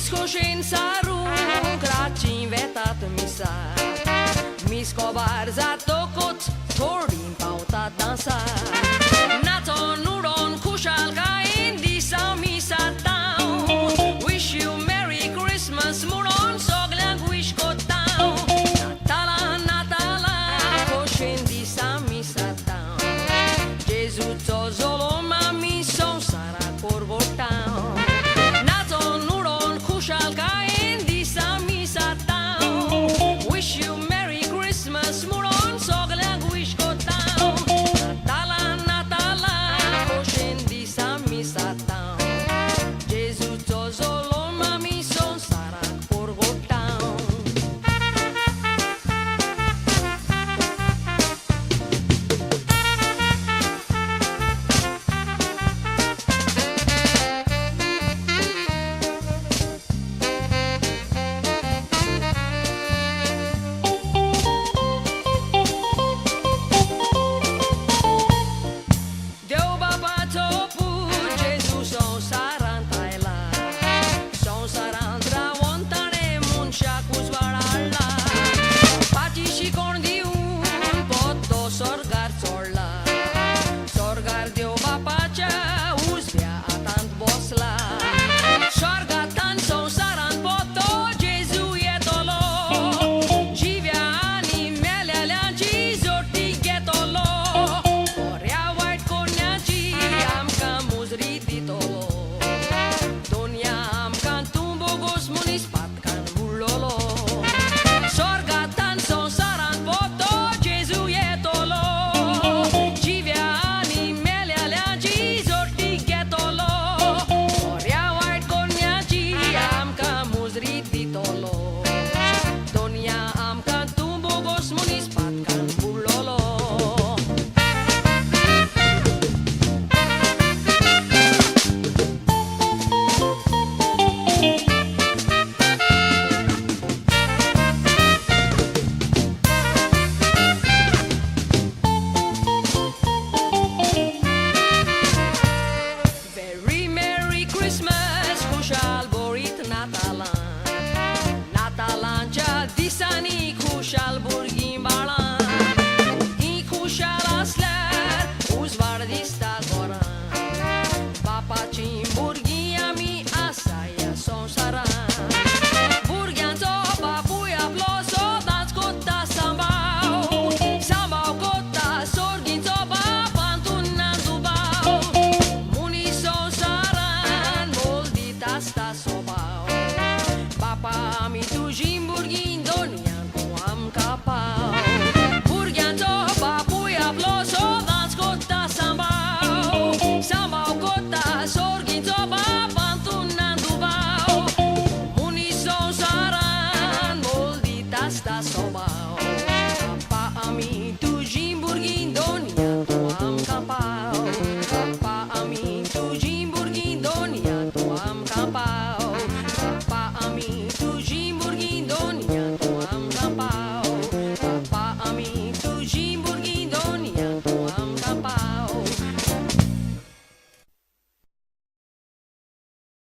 Senza rung vetat misa mis cobarza tocot torin pauta dansa nato nuron kushal gain disa misa down wish you merry christmas muron soglang wish ko down natala koshen disa misa down jesus to zolo mami son sara porgotown wish you merry christmas muron soglang wish ko down natala koshen disa misa down jesus to zolo mami son sara porgotown Natalan, Natalan, Natalan, Natalan,